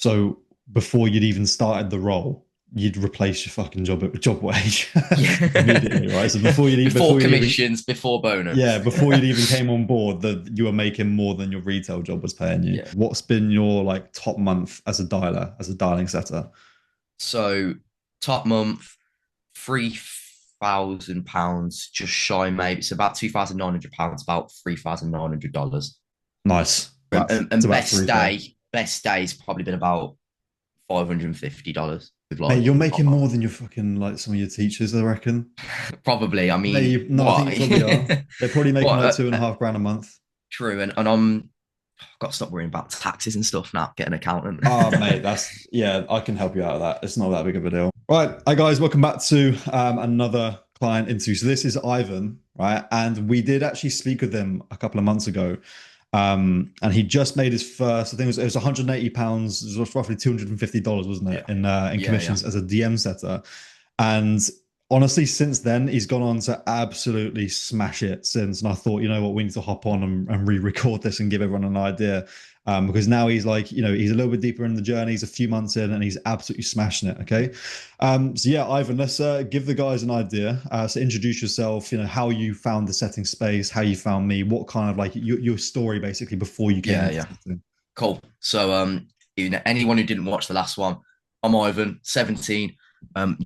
So before you'd even started the role, you'd replace your fucking job wage Yeah. immediately, right? So before you'd even, Before before you'd even commissions, before yeah, bonus. before you'd even came on board, that you were making more than your retail job was paying you. Yeah. What's been your like top month as a dialer, as a dialing setter? So top month, £3,000, just shy, maybe. It's about £2,900, about $3,900. Nice. And, About and, it's and about 3K. best day's probably been about $550 with Mate, like you're top making month. more than your fucking like some of your teachers, I reckon. Probably. I Yeah, mean, you, no, I think what? you probably are. They're probably making What? like 2.5 grand a month. True. And I've got to stop worrying about taxes and stuff now, get an accountant. Oh, mate, that's yeah, I can help you out with that. It's not that big of a deal. Right, hi guys, welcome back to another client interview. So this is Ivan, right? And we did actually speak with him a couple of months ago. And he just made his first, I think it was £180, it was roughly $250, wasn't it, Yeah. in Yeah. Yeah. commissions as a DM setter. And honestly, since then, he's gone on to absolutely smash it since. And I thought, you know what, we need to hop on and re-record this and give everyone an idea. Because now he's like, he's a little bit deeper in the journey. He's a few months in and he's absolutely smashing it. Okay. So yeah, Ivan, let's give the guys an idea. So introduce yourself, how you found the setting space, how you found me, what kind of like your story basically before you came Yeah. into Yeah. setting. Cool. So, anyone who didn't watch the last one, I'm Ivan, 17.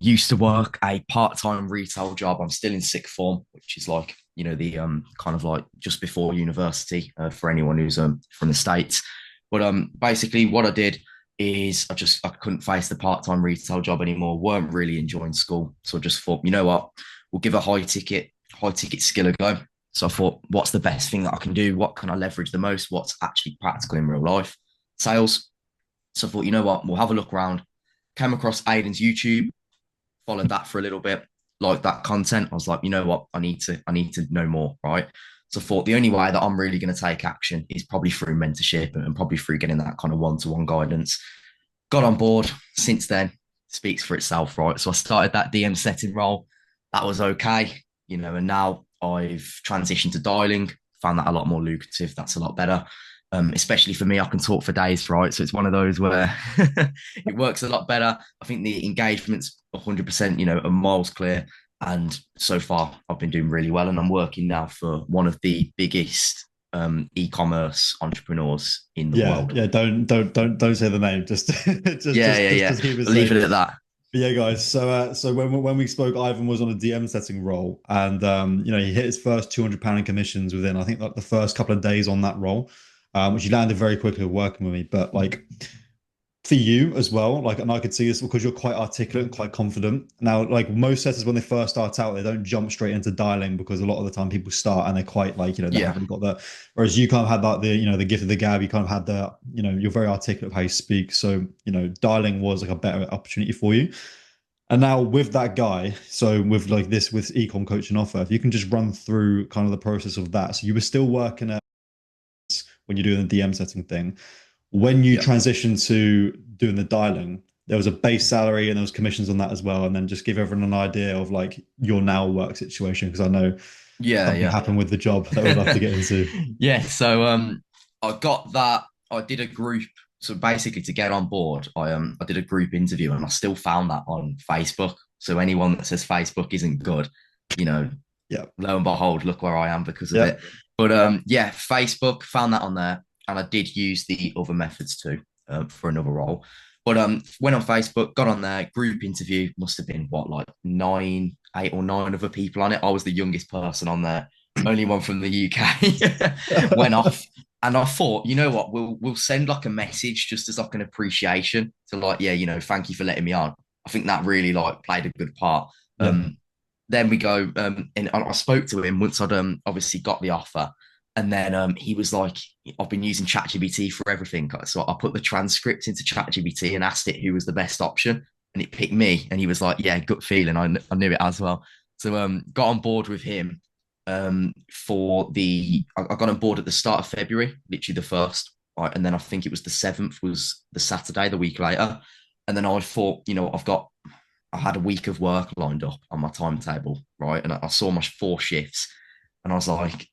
Used to work a part-time retail job. I'm still in sixth form, which is like the kind of like just before university for anyone who's from the States. But basically, what I did is I couldn't face the part-time retail job anymore. weren't really enjoying school, so I just thought, you know what, we'll give a high ticket skill a go. So I thought, what's the best thing that I can do? What can I leverage the most? What's actually practical in real life? Sales. So I thought, you know what, we'll have a look around. Came across Aiden's YouTube, followed that for a little bit, liked that content. I was like, you know what, I need to know more, right? So I thought the only way that I'm really going to take action is probably through mentorship and probably through getting that kind of one-to-one guidance. Got on board. Since then, speaks for itself, right? So I started that DM setting role. That was okay, and now I've transitioned to dialing, found that a lot more lucrative. That's a lot better. Especially for me, I can talk for days, right? So it's one of those where it works a lot better. I think the engagement's 100%, a miles clear. And so far, I've been doing really well. And I'm working now for one of the biggest e-commerce entrepreneurs in the Yeah, world. yeah. Don't say the name. Just just Yeah, just yeah, just yeah. just keep it I'll leave safe. it at that. But yeah, guys. So when we spoke, Ivan was on a DM setting role, and he hit his first £200 in commissions within I think like the first couple of days on that role, which he landed very quickly working with me. But like for you as well, like, and I could see this because you're quite articulate and quite confident. Now, like most setters, when they first start out, they don't jump straight into dialing because a lot of the time people start and they're quite like, they Yeah, haven't got that. Whereas you kind of had that, the gift of the gab. You kind of had the, you're very articulate of how you speak. So, dialing was like a better opportunity for you. And now with that guy, so with like this, with ecom coaching offer, if you can just run through kind of the process of that. So you were still working at when you're doing the DM setting thing when you yeah, transition to doing the dialing, there was a base salary and there was commissions on that as well. And then just give everyone an idea of like your now work situation because I know yeah, something happened with the job that we'd love to yeah. get into. Yeah, so I got that. I did a group. So basically, to get on board, I did a group interview, and I still found that on Facebook. So anyone that says Facebook isn't good, you know, Yeah, lo and behold, look where I am because of yeah, it. But yeah, Facebook found that on there, and I did use the other methods too for another role. But went on Facebook, got on there, group interview. Must have been what, like nine, 8 or 9 other people on it. I was the youngest person on there, only one from the UK. Went off, and I thought, you know what, we'll send like a message just as like an appreciation to like, yeah, thank you for letting me on. I think that really like played a good part. yeah. Then we go, and I spoke to him once I'd obviously got the offer, and then he was like, I've been using ChatGPT for everything. So I put the transcript into ChatGPT and asked it who was the best option, and it picked me. And he was like, yeah, gut feeling. I knew it as well. So got on board with him I got on board at the start of February, literally the first, right? And then I think it was the 7th was the Saturday, the week later. And then I thought, I had a week of work lined up on my timetable, right? And I saw my 4 shifts, and I was like,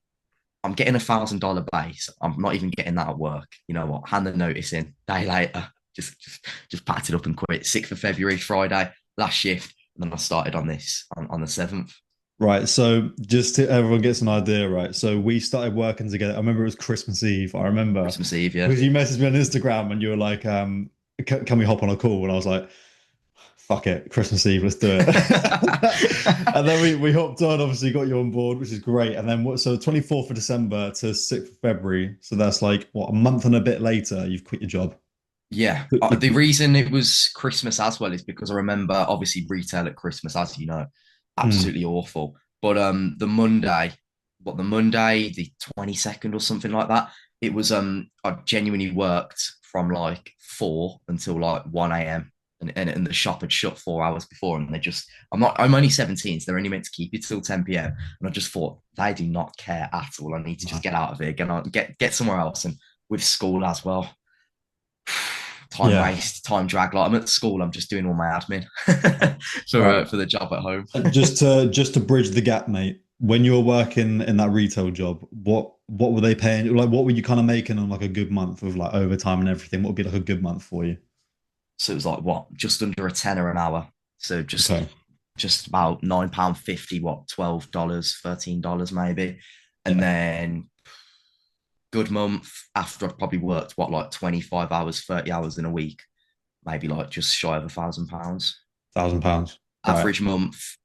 I'm getting $1,000 base. I'm not even getting that at work. You know what? Hand the notice in. Day later, just packed it up and quit. 6th of February, Friday, last shift, and then I started on this on the 7th. Right. So just to everyone gets an idea, right? So we started working together. I remember it was Christmas Eve. I remember Christmas Eve, yeah. because you messaged me on Instagram and you were like, can we hop on a call? And I was like, fuck it, Christmas Eve, let's do it. And then we hopped on, obviously got you on board, which is great. And then so 24th of December to 6th of February. So that's like what, a month and a bit later, you've quit your job. Yeah. The reason it was Christmas as well is because I remember obviously retail at Christmas, as you know, Mm. absolutely awful. But the Monday, the 22nd or something like that, it was I genuinely worked from like 4 until like 1 a.m. And the shop had shut 4 hours before, and I'm only 17, so they're only meant to keep you till 10 p.m. And I just thought they do not care at all. I need to just get out of here, get somewhere else. And with school as well, time Yeah. waste, time drag. Like I'm at school, I'm just doing all my admin Right. for the job at home. Just to bridge the gap, mate. When you were working in that retail job, what were they paying? Like, what were you kind of making on like a good month with like overtime and everything? What would be like a good month for you? So it was like what, just under a tenner an hour. So Okay. just about £9.50, what, $12, $13 maybe. And Yeah. then good month after I've probably worked what, like 25 hours, 30 hours in a week, maybe like just shy of £1,000. £1,000. Right. Average month,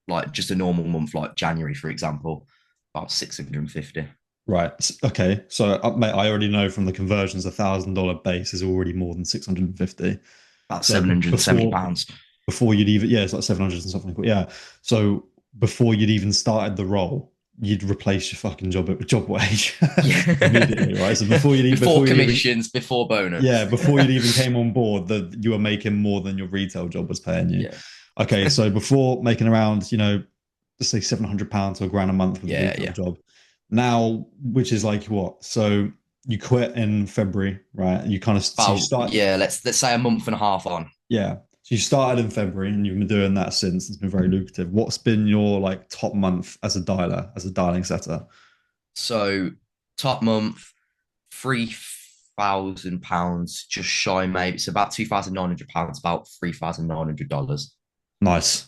like just a normal month, like January, for example, about 650. Right. Okay. So, mate, I already know from the conversions, $1,000 base is already more than 650. About So £770. before you'd even, yeah, it's like 700 and something. Yeah. So before you'd even started the role, you'd replace your fucking job wage Yeah. immediately, right? So before Before you'd even, commissions, before yeah, bonus. before you'd even came on board, that you were making more than your retail job was paying you. Yeah. Okay. So before making around, let's say £700 to a grand a month with the Yeah. retail Yeah. job. Now, which is like what? So you quit in February, right? You kind of so you About, start, yeah, let's say a month and a half on. yeah. So you started in February and you've been doing that since. It's been very lucrative. What's been your like top month as a dialer, as a dialing setter? So top month, £3,000, just shy maybe. It's about £2,900, about $3,900. Nice,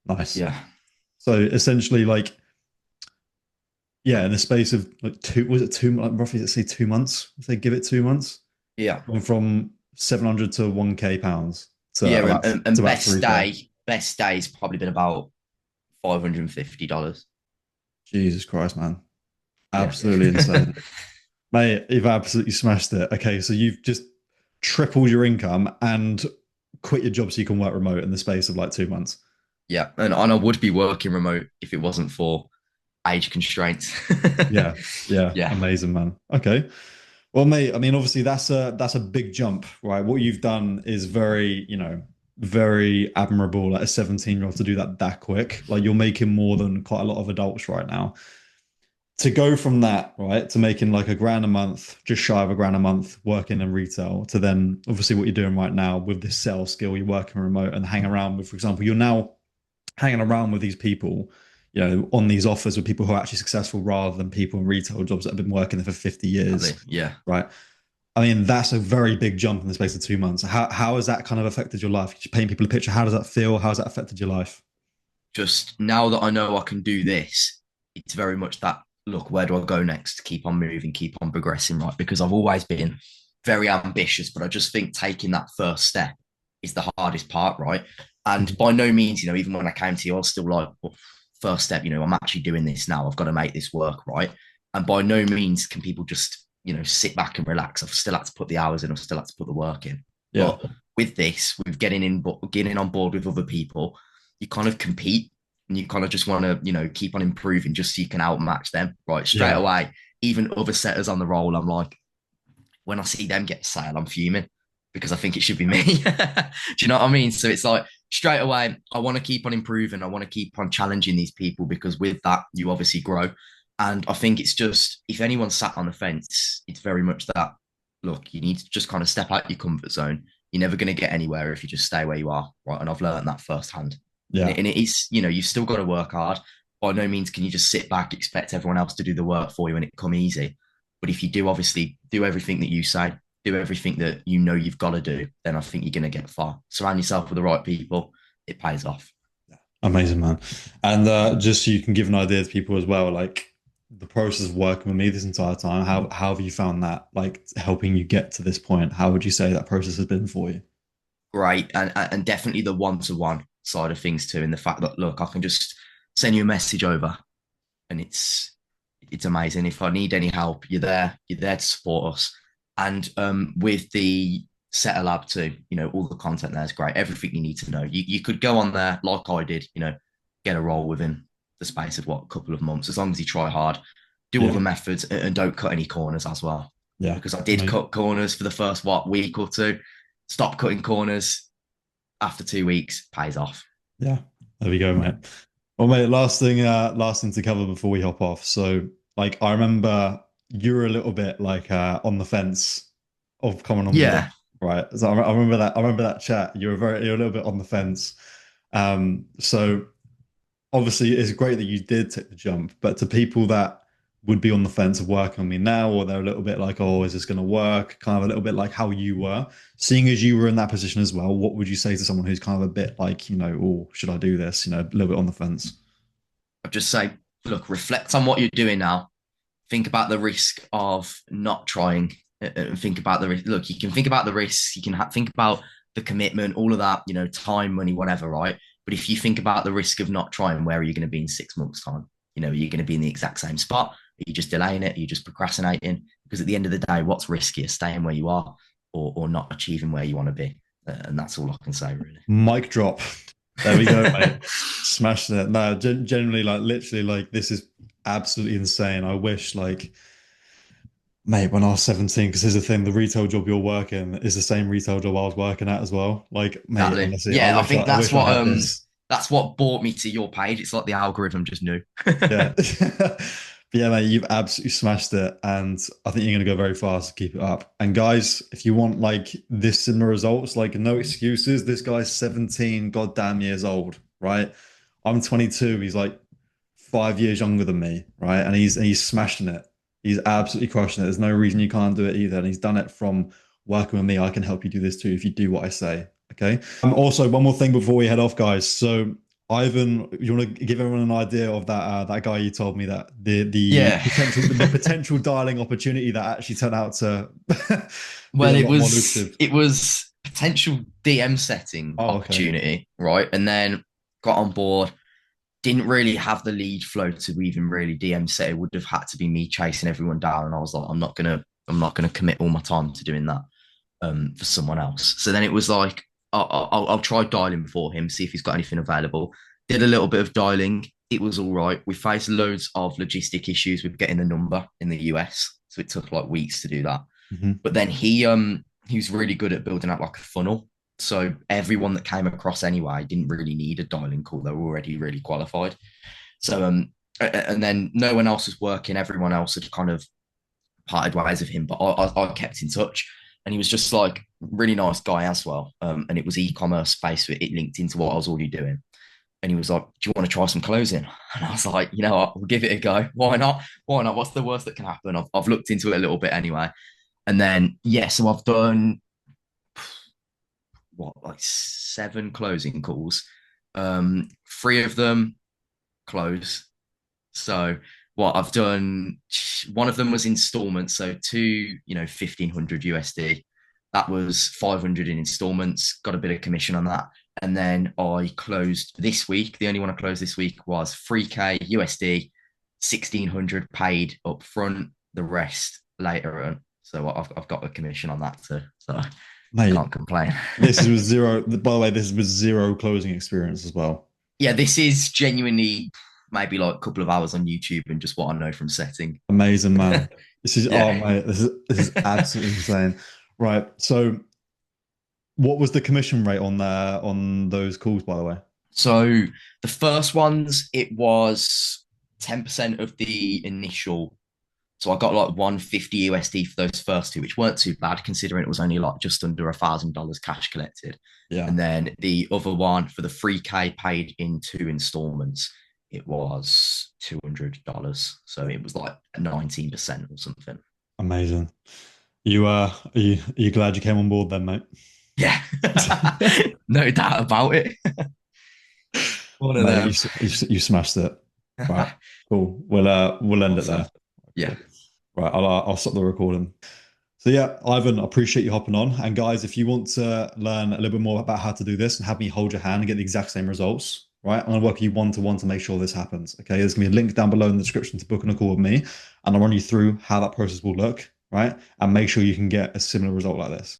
nice. Yeah. So essentially, like, yeah, in the space of like was it two, like roughly, let's say 2 months, if they give it 2 months, Yeah. gone from 700 to 1K pounds Yeah. to And about 3K. best day's probably been about $550. Jesus Christ, man. Yeah. Absolutely insane. Mate, you've absolutely smashed it. Okay, so you've just tripled your income and quit your job so you can work remote in the space of like 2 months. Yeah. And I would be working remote if it wasn't for age constraints. Yeah, yeah, Yeah. amazing, man. Okay. Well, mate, I mean, obviously that's a big jump, right? What you've done is very, very admirable. Like a 17-year-old to do that quick. Like you're making more than quite a lot of adults right now. To go from that, right, to making like a grand a month, just shy of a grand a month working in retail, to then obviously what you're doing right now with this sales skill, you're working remote and hang around with, for example, you're now hanging around with these people, on these offers with people who are actually successful rather than people in retail jobs that have been working there for 50 years, Exactly. Yeah. right? I mean, that's a very big jump in the space of 2 months. How has that kind of affected your life? Just paint people a picture. How does that feel? How has that affected your life? Just now that I know I can do this, it's very much that look, where do I go next? Keep on moving, keep on progressing, right? Because I've always been very ambitious, but I just think taking that first step is the hardest part, right? And by no means, even when I came to you, I was still like, well, first step, I'm actually doing this now. I've got to make this work, right? And by no means can people just, sit back and relax. I've still had to put the hours in, I've still had to put the work in. Yeah. But with this, with getting on board with other people, you kind of compete and you kind of just want to, keep on improving just so you can outmatch them, right? Straight Yeah. away, even other setters on the roll, I'm like, when I see them get a sale, I'm fuming because I think it should be me. Do you know what I mean? So it's like straight away, I want to keep on improving. I want to keep on challenging these people because with that, you obviously grow. And I think it's just, if anyone sat on the fence, it's very much that, look, you need to just kind of step out your comfort zone. You're never going to get anywhere if you just stay where you are, right? And I've learned that firsthand. Yeah. And it is, you've still got to work hard. By no means can you just sit back, expect everyone else to do the work for you and it come easy. But if you do obviously do everything that you say, do everything that you know you've got to do, then I think you're going to get far. Surround yourself with the right people, it pays off. Amazing, man. And just so you can give an idea to people as well, like the process of working with me this entire time, how have you found that, like helping you get to this point? How would you say that process has been for you? Great, and definitely the one-to-one side of things too, and the fact that look, I can just send you a message over, and it's amazing. If I need any help, you're there. You're there to support us. And with the Setter Lab too, all the content there is great. Everything you need to know. You could go on there like I did, get a role within the space of what, a couple of months, as long as you try hard, do Yeah, other methods and don't cut any corners as well. yeah. Because I did cut corners for the first week or two. Stop cutting corners after 2 weeks, pays off. Yeah, there we go, mate. Well, mate, last thing to cover before we hop off. So, like, I remember you were a little bit like on the fence of coming on board, Yeah. right? So I remember that. I remember that chat. You're a little bit on the fence. So obviously it's great that you did take the jump, but to people that would be on the fence of working on me now, or they're a little bit like, oh, is this going to work? Kind of a little bit like how you were, seeing as you were in that position as well. What would you say to someone who's kind of a bit like, oh, should I do this? A little bit on the fence. I'd just say, look, reflect on what you're doing now. Think about the risk of not trying, and think about the risk. Look, you can think about the risks, you can think about the commitment, all of that, time, money, whatever, right? But if you think about the risk of not trying, where are you going to be in 6 months' time? Are you going to be in the exact same spot? Are you just delaying it? Are you just procrastinating? Because at the end of the day, what's riskier, staying where you are or not achieving where you want to be? And that's all I can say, really. Mic drop. There we go, mate. Smashing it. No, generally, like literally, like this is absolutely insane. I wish, like, mate, when I was 17, because here's the thing, the retail job you're working is the same retail job I was working at as well. Like, mate, Exactly. honestly, Yeah, I think I wish I had this. that's what brought me to your page. It's like the algorithm just knew. Yeah. But yeah, mate, you've absolutely smashed it. And I think you're going to go very fast to keep it up. And guys, if you want like this similar results, like no excuses, this guy's 17 goddamn years old, right? I'm 22. He's like 5 years younger than me, right? And he's smashing it. He's absolutely crushing it. There's no reason you can't do it either. And he's done it from working with me. I can help you do this too if you do what I say. Okay. Also, one more thing before we head off, guys. So Ivan, you want to give everyone an idea of that guy you told me that Yeah. the potential dialing opportunity that actually turned out to be Well, a it lot more was lucrative. it was potential DM setting Oh, okay. opportunity, right? And then got on board. Didn't really have the lead flow to even really DM set. It would have had to be me chasing everyone down, and I was like, I'm not gonna commit all my time to doing that for someone else. So then it was like, I'll try dialing for him, see if he's got anything available. Did a little bit of dialing. It was all right. We faced loads of logistic issues with getting the number in the US, so it took like weeks to do that. Mhm. But then he was really good at building out like a funnel. So everyone that came across anyway didn't really need a dialing call. They were already really qualified. So and then no one else was working. Everyone else had kind of parted ways with him, but I kept in touch. And he was just like really nice guy as well. And it was e-commerce space, so it linked into what I was already doing. And he was like, "Do you want to try some closing?" And I was like, "You know what? We'll give it a go. Why not? Why not? What's the worst that can happen?" I've looked into it a little bit anyway. And then yeah, so I've done what, like 7 closing calls. Three of them close. So what I've done, one of them was installments. So two, 1500 USD. That was 500 in installments. Got a bit of commission on that. And then I closed this week. The only one I closed this week was 3K USD, 1600 paid up front, the rest later on. So I've got a commission on that too. So Mate, can't complain. this is with zero. By the way, this is with zero closing experience as well. Yeah, this is genuinely maybe like a couple of hours on YouTube and just what I know from setting. Amazing, man. This is oh Yeah. mate, this is absolutely insane. Right. So what was the commission rate on those calls, by the way? So the first ones, it was 10% of the initial. So I got like 150 USD for those first two, which weren't too bad considering it was only like just under $1,000 cash collected. Yeah. And then the other one for the 3K paid in 2 installments, it was $200. So it was like 19% or something. Amazing. Are you glad you came on board then, mate? Yeah, no doubt about it. One of Mate, them. you smashed it. Right, cool. We'll end it Awesome. there. Yeah. Cool. Right, I'll stop the recording. So yeah, Ivan, I appreciate you hopping on. And guys, if you want to learn a little bit more about how to do this and have me hold your hand and get the exact same results, right? I'm gonna work with you one to one to make sure this happens. Okay, there's gonna be a link down below in the description to book a call with me, and I'll run you through how that process will look, right? And make sure you can get a similar result like this.